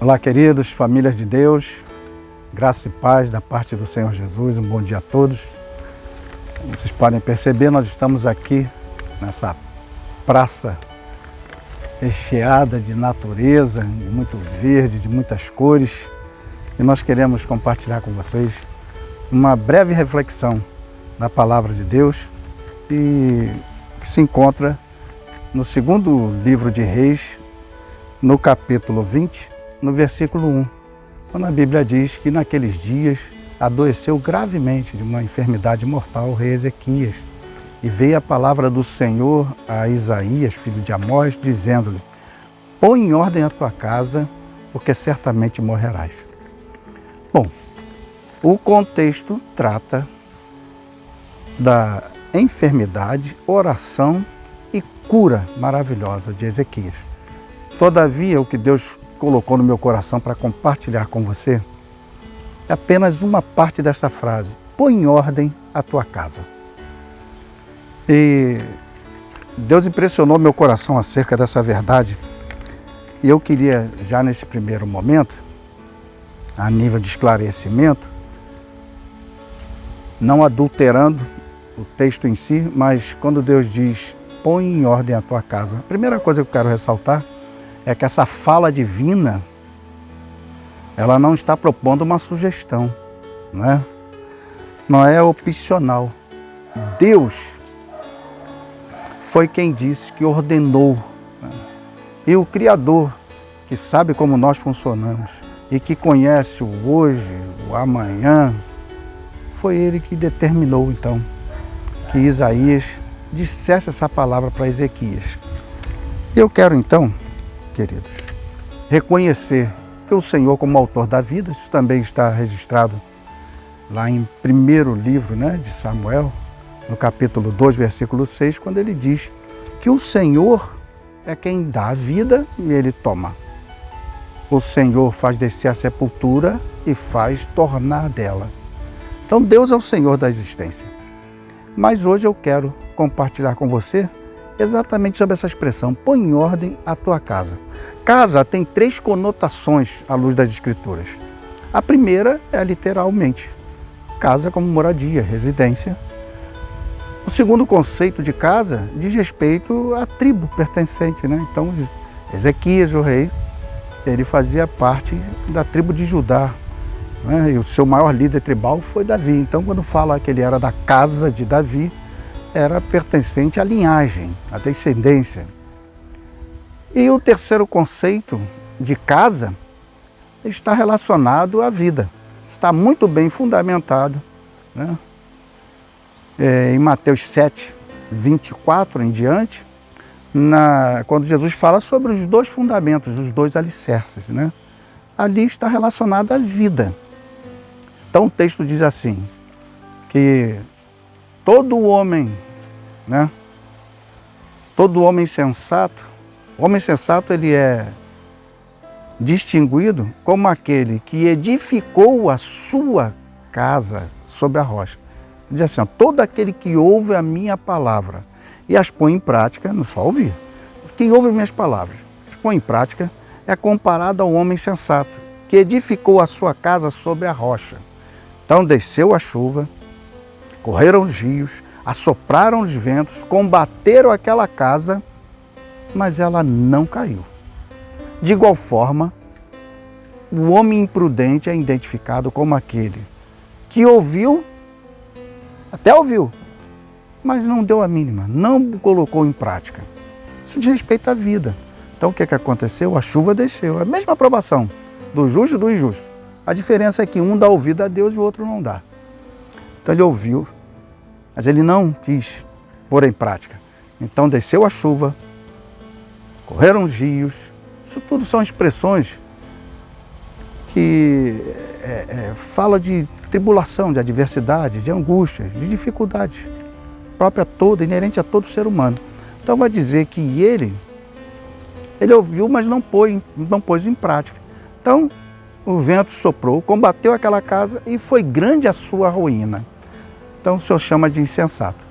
Olá, queridos, famílias de Deus, graça e paz da parte do Senhor Jesus, um bom dia a todos. Como vocês podem perceber, nós estamos aqui nessa praça recheada de natureza, de muito verde, de muitas cores, e nós queremos compartilhar com vocês uma breve reflexão da Palavra de Deus e que se encontra no segundo livro de Reis, no capítulo 20, no versículo 1, quando a Bíblia diz que naqueles dias adoeceu gravemente de uma enfermidade mortal o rei Ezequias, e veio a palavra do Senhor a Isaías, filho de Amós, dizendo-lhe: põe em ordem a tua casa, porque certamente morrerás. Bom, o contexto trata da enfermidade, oração e cura maravilhosa de Ezequias. Todavia, o que Deus colocou no meu coração para compartilhar com você é apenas uma parte dessa frase: põe em ordem a tua casa. E Deus impressionou meu coração acerca dessa verdade, e eu queria, já nesse primeiro momento, a nível de esclarecimento, não adulterando o texto em si, mas quando Deus diz põe em ordem a tua casa, a primeira coisa que eu quero ressaltar é que essa fala divina, ela não está propondo uma sugestão, né? Não é opcional. Deus foi quem disse, que ordenou, né? E o Criador, que sabe como nós funcionamos e que conhece o hoje, o amanhã, foi Ele que determinou, então, que Isaías dissesse essa palavra para Ezequias. E eu quero, então, queridos, reconhecer que o Senhor, como autor da vida, isso também está registrado lá em primeiro livro, né, de Samuel, no capítulo 2, versículo 6, quando ele diz que o Senhor é quem dá a vida e Ele toma. O Senhor faz descer a sepultura e faz tornar dela. Então Deus é o Senhor da existência. Mas hoje eu quero compartilhar com você exatamente sobre essa expressão: põe em ordem a tua casa. Casa tem três conotações à luz das Escrituras. A primeira é literalmente casa como moradia, residência. O segundo conceito de casa diz respeito à tribo pertencente, né? Então Ezequias, o rei, ele fazia parte da tribo de Judá, né? E o seu maior líder tribal foi Davi. Então, quando fala que ele era da casa de Davi, era pertencente à linhagem, à descendência. E o terceiro conceito de casa está relacionado à vida. Está muito bem fundamentado, né? Em Mateus 7, 24 em diante, quando Jesus fala sobre os dois fundamentos, os dois alicerces, né? Ali está relacionado à vida. Então o texto diz assim, que todo homem, né? Todo homem sensato, o homem sensato ele é distinguido como aquele que edificou a sua casa sobre a rocha. Diz assim, ó, todo aquele que ouve a minha palavra e as põe em prática, não só ouvir, quem ouve as minhas palavras, as põe em prática, é comparado ao homem sensato, que edificou a sua casa sobre a rocha. Então desceu a chuva, correram os rios, assopraram os ventos, combateram aquela casa, mas ela não caiu. De igual forma, o homem imprudente é identificado como aquele que ouviu, até ouviu, mas não deu a mínima, não colocou em prática. Isso diz respeito à vida. Então o que aconteceu? A chuva desceu, a mesma aprovação do justo e do injusto. A diferença é que um dá ouvido a Deus e o outro não dá. Então ele ouviu, mas ele não quis pôr em prática. Então desceu a chuva, correram os rios. Isso tudo são expressões que fala de tribulação, de adversidade, de angústia, de dificuldade própria toda, inerente a todo ser humano. Então vai dizer que ele ouviu, mas não pôs em prática. Então o vento soprou, combateu aquela casa e foi grande a sua ruína. Então o Senhor chama de insensato.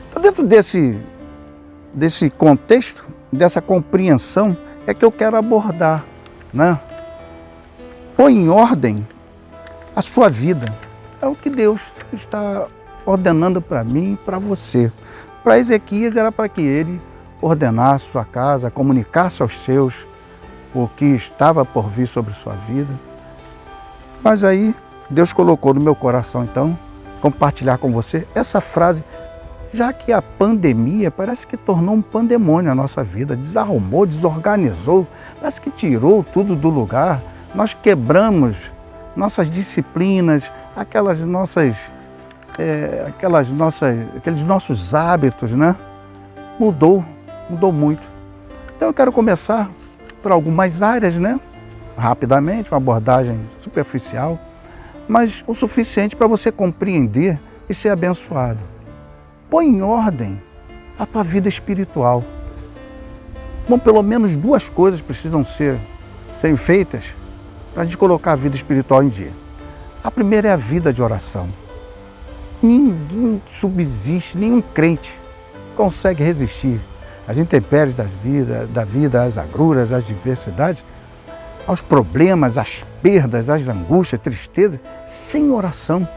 Então dentro desse contexto, dessa compreensão, é que eu quero abordar, né? Põe em ordem a sua vida. É o que Deus está ordenando para mim e para você. Para Ezequias era para que ele ordenasse sua casa, comunicasse aos seus o que estava por vir sobre sua vida. Mas aí Deus colocou no meu coração, então, compartilhar com você essa frase, já que a pandemia parece que tornou um pandemônio a nossa vida, desarrumou, desorganizou, parece que tirou tudo do lugar. Nós quebramos nossas disciplinas, aqueles nossos hábitos, né? Mudou muito. Então eu quero começar por algumas áreas, né? Rapidamente, uma abordagem superficial, mas o suficiente para você compreender e ser abençoado. Põe em ordem a tua vida espiritual. Bom, pelo menos duas coisas precisam serem feitas para a gente colocar a vida espiritual em dia. A primeira é a vida de oração. Ninguém subsiste, nenhum crente consegue resistir às intempéries da vida, às agruras, às diversidades, aos problemas, às perdas, às angústias, tristezas, sem oração.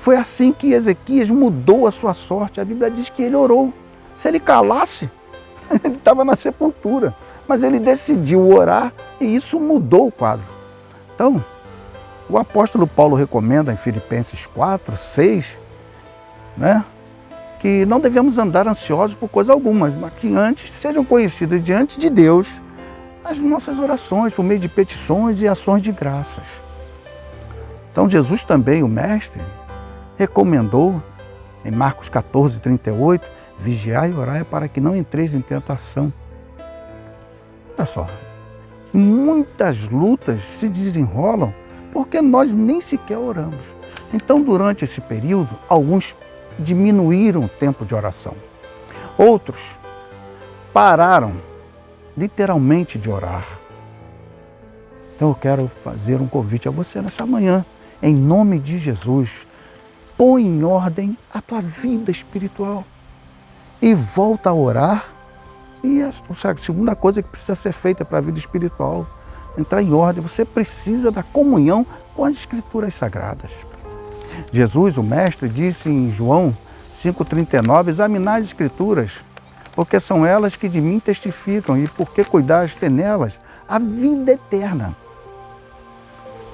Foi assim que Ezequias mudou a sua sorte. A Bíblia diz que ele orou. Se ele calasse, ele estava na sepultura. Mas ele decidiu orar e isso mudou o quadro. Então, o apóstolo Paulo recomenda em Filipenses 4, 6, né, que não devemos andar ansiosos por coisa alguma, mas que antes sejam conhecidas diante de Deus as nossas orações por meio de petições e ações de graças. Então Jesus também, o Mestre, recomendou em Marcos 14, 38, vigiai e orai para que não entreis em tentação. Olha só, muitas lutas se desenrolam porque nós nem sequer oramos. Então, durante esse período, alguns diminuíram o tempo de oração. Outros pararam literalmente de orar. Então eu quero fazer um convite a você nessa manhã, em nome de Jesus. Põe em ordem a tua vida espiritual e volta a orar. E a segunda coisa que precisa ser feita para a vida espiritual, entrar em ordem, você precisa da comunhão com as Escrituras Sagradas. Jesus, o Mestre, disse em João 5,39, examinai as Escrituras, porque são elas que de mim testificam, e porque cuidaste ter nelas a vida eterna.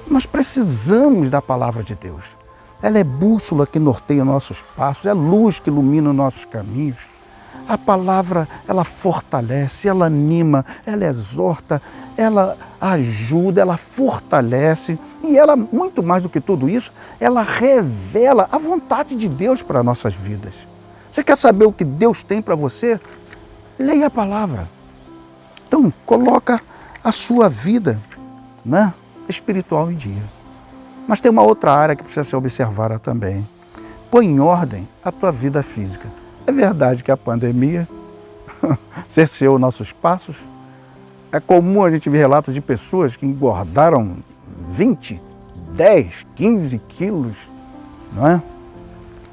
Nós precisamos da palavra de Deus. Ela é bússola que norteia nossos passos, é luz que ilumina nossos caminhos. A palavra, ela fortalece, ela anima, ela exorta, ela ajuda, ela fortalece e ela, muito mais do que tudo isso, ela revela a vontade de Deus para nossas vidas. Você quer saber o que Deus tem para você? Leia a palavra. Então, coloca a sua vida, né, espiritual em dia. Mas tem uma outra área que precisa ser observada também. Põe em ordem a tua vida física. É verdade que a pandemia cerceou nossos passos. É comum a gente ver relatos de pessoas que engordaram 20, 10, 15 quilos, não é?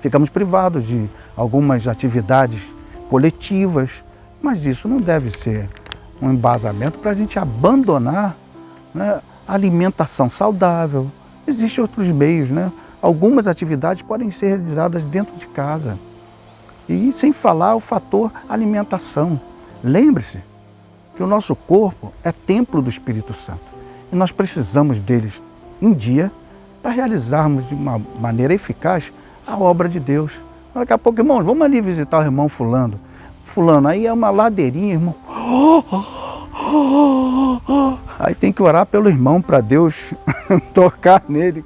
Ficamos privados de algumas atividades coletivas, mas isso não deve ser um embasamento para a gente abandonar, né, a alimentação saudável. Existem outros meios, né? Algumas atividades podem ser realizadas dentro de casa. E sem falar o fator alimentação. Lembre-se que o nosso corpo é templo do Espírito Santo. E nós precisamos deles em dia para realizarmos de uma maneira eficaz a obra de Deus. Daqui a pouco, irmãos, vamos ali visitar o irmão fulano. Fulano, aí é uma ladeirinha, irmão. Aí tem que orar pelo irmão para Deus tocar nele.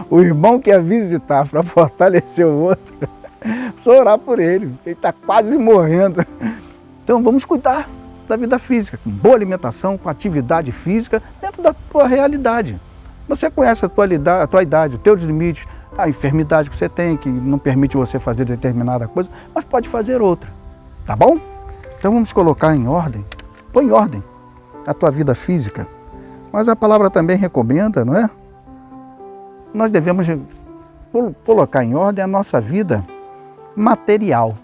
O irmão que ia visitar para fortalecer o outro. Só orar por ele, ele está quase morrendo. Então vamos cuidar da vida física, com boa alimentação, com atividade física, dentro da tua realidade. Você conhece a tua idade, os teus limites, a enfermidade que você tem, que não permite você fazer determinada coisa, mas pode fazer outra, tá bom? Então vamos colocar em ordem, põe em ordem a tua vida física. Mas a palavra também recomenda, não é? Nós devemos colocar em ordem a nossa vida material.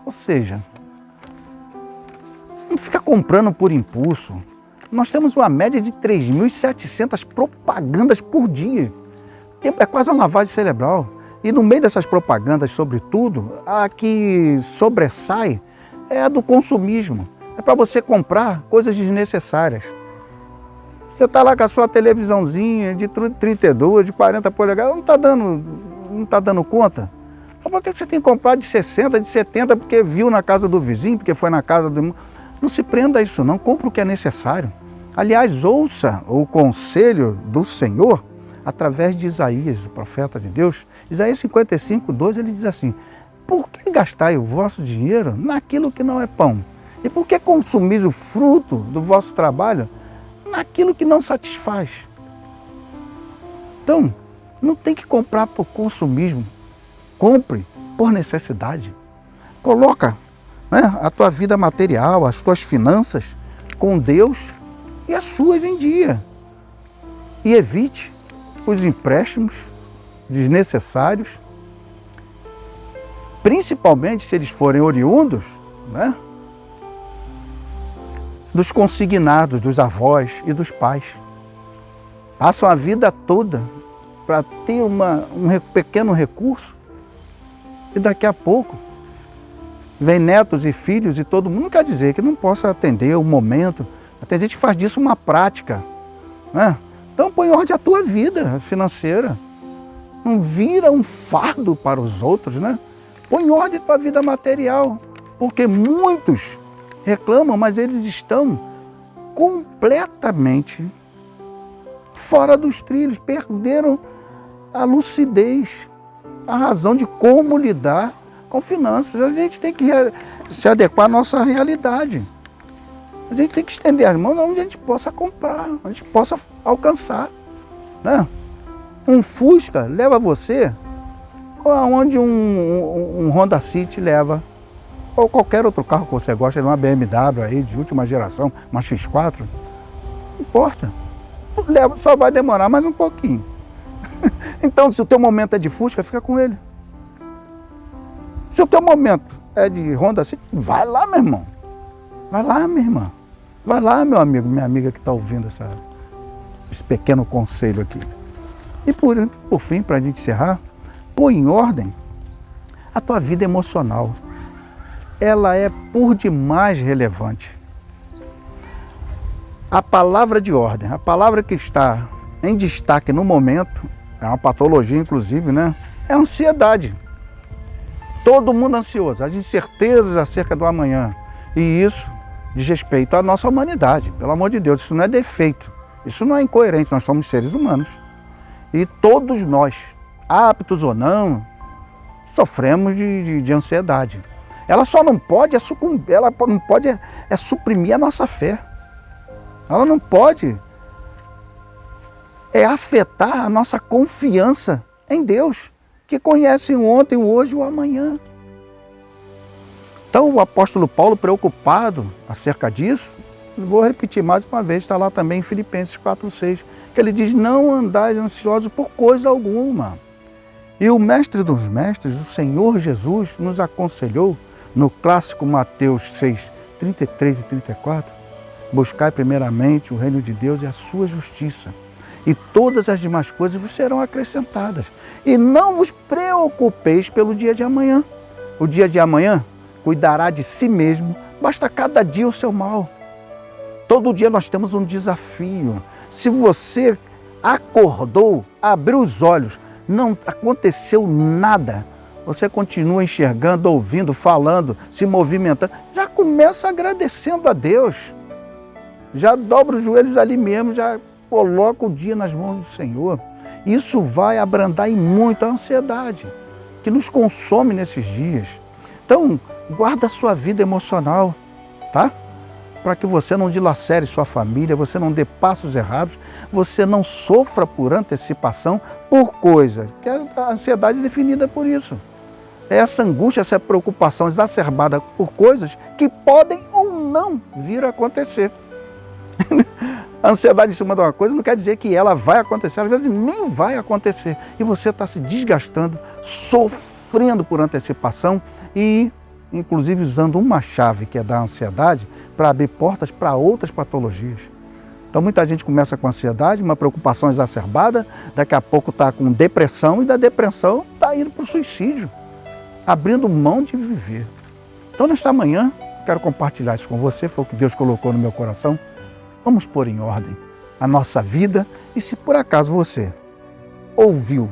Ou seja, não fica comprando por impulso, Nós temos uma média de 3.700 propagandas por dia. É quase uma lavagem cerebral. E no meio dessas propagandas, sobretudo, a que sobressai é a do consumismo. É para você comprar coisas desnecessárias. Você está lá com a sua televisãozinha de 32, de 40 polegadas, não está dando conta. Mas por que você tem que comprar de 60, de 70, porque viu na casa do vizinho, porque foi na casa do irmão? Não se prenda a isso não, compre o que é necessário. Aliás, ouça o conselho do Senhor através de Isaías, o profeta de Deus. Isaías 55, 12, ele diz assim: por que gastai o vosso dinheiro naquilo que não é pão? E por que consumis o fruto do vosso trabalho naquilo que não satisfaz? Então, não tem que comprar por consumismo. Compre por necessidade. Coloca, né, a tua vida material, as tuas finanças com Deus e as suas em dia. E evite os empréstimos desnecessários, principalmente se eles forem oriundos, né, dos consignados, dos avós e dos pais. Passam a vida toda para ter um pequeno recurso e daqui a pouco vem netos e filhos e todo mundo. Não quer dizer que não possa atender o momento. Tem gente que faz disso uma prática, né? Então põe ordem à tua vida financeira. Não vira um fardo para os outros, né? Põe ordem à tua vida material. Porque muitos reclamam, mas eles estão completamente fora dos trilhos. Perderam a lucidez, a razão de como lidar com finanças. A gente tem que se adequar à nossa realidade. A gente tem que estender as mãos onde a gente possa comprar, onde a gente possa alcançar, né? Um Fusca leva você aonde um Honda City leva, ou qualquer outro carro que você gosta, uma BMW aí de última geração, uma X4, não importa. Leva, só vai demorar mais um pouquinho. Então, se o teu momento é de Fusca, fica com ele. Se o teu momento é de Honda City, vai lá, meu irmão. Vai lá, minha irmã. Vai lá, meu amigo, minha amiga que está ouvindo esse pequeno conselho aqui. E por fim, para a gente encerrar, põe em ordem a tua vida emocional. Ela é por demais relevante. A palavra de ordem, a palavra que está em destaque no momento, é uma patologia inclusive, né? É a ansiedade. Todo mundo ansioso, as incertezas acerca do amanhã. E isso diz respeito à nossa humanidade, pelo amor de Deus. Isso não é defeito, isso não é incoerente, nós somos seres humanos. E todos nós, aptos ou não, sofremos de ansiedade. Ela só não pode sucumbir, ela não pode suprimir a nossa fé. Ela não pode afetar a nossa confiança em Deus, que conhece o ontem, o hoje e o amanhã. Então o apóstolo Paulo, preocupado acerca disso, vou repetir mais uma vez, está lá também em Filipenses 4,6, que ele diz: não andais ansiosos por coisa alguma. E o mestre dos mestres, o Senhor Jesus, nos aconselhou no clássico Mateus 6, 33 e 34, buscai primeiramente o reino de Deus e a sua justiça, e todas as demais coisas vos serão acrescentadas. E não vos preocupeis pelo dia de amanhã. O dia de amanhã cuidará de si mesmo, basta cada dia o seu mal. Todo dia nós temos um desafio. Se você acordou, abriu os olhos, não aconteceu nada, você continua enxergando, ouvindo, falando, se movimentando, já começa agradecendo a Deus. Já dobra os joelhos ali mesmo, já coloca o dia nas mãos do Senhor. Isso vai abrandar em muito a ansiedade que nos consome nesses dias. Então, guarda a sua vida emocional, tá? Para que você não dilacere sua família, você não dê passos errados, você não sofra por antecipação por coisas, que a ansiedade é definida por isso. É essa angústia, essa preocupação exacerbada por coisas que podem ou não vir a acontecer. A ansiedade em cima de uma coisa não quer dizer que ela vai acontecer, às vezes nem vai acontecer. E você está se desgastando, sofrendo por antecipação e, inclusive, usando uma chave que é da ansiedade para abrir portas para outras patologias. Então muita gente começa com ansiedade, uma preocupação exacerbada, daqui a pouco está com depressão e da depressão está indo para o suicídio, abrindo mão de viver. Então nesta manhã, quero compartilhar isso com você, foi o que Deus colocou no meu coração. Vamos pôr em ordem a nossa vida e se por acaso você ouviu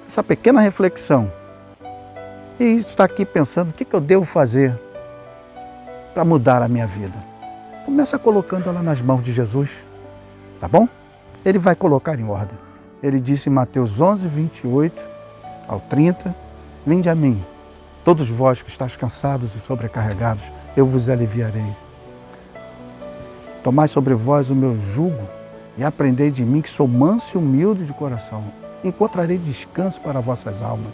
essa pequena reflexão e está aqui pensando o que eu devo fazer para mudar a minha vida, começa colocando ela nas mãos de Jesus, tá bom? Ele vai colocar em ordem. Ele disse em Mateus 11, 28 ao 30, vinde a mim, todos vós que estáis cansados e sobrecarregados, eu vos aliviarei. Tomai sobre vós o meu jugo e aprendei de mim que sou manso e humilde de coração. Encontrarei descanso para vossas almas,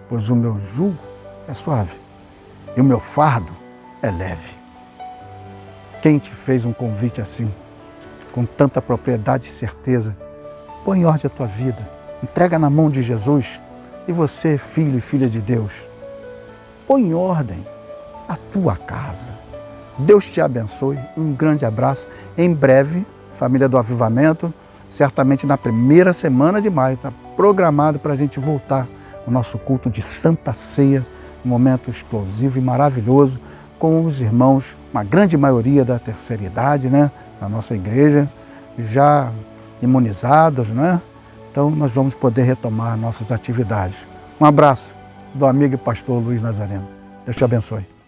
pois o meu jugo é suave e o meu fardo é leve. Quem te fez um convite assim, com tanta propriedade e certeza? Põe em ordem a tua vida, entrega na mão de Jesus e você, filho e filha de Deus, põe em ordem a tua casa. Deus te abençoe, um grande abraço. Em breve, família do Avivamento, certamente na primeira semana de maio, está programado para a gente voltar ao nosso culto de Santa Ceia, um momento explosivo e maravilhoso, com os irmãos, uma grande maioria da terceira idade, né, na nossa igreja, já imunizados, né? Então nós vamos poder retomar nossas atividades. Um abraço do amigo e pastor Luiz Nazareno. Deus te abençoe.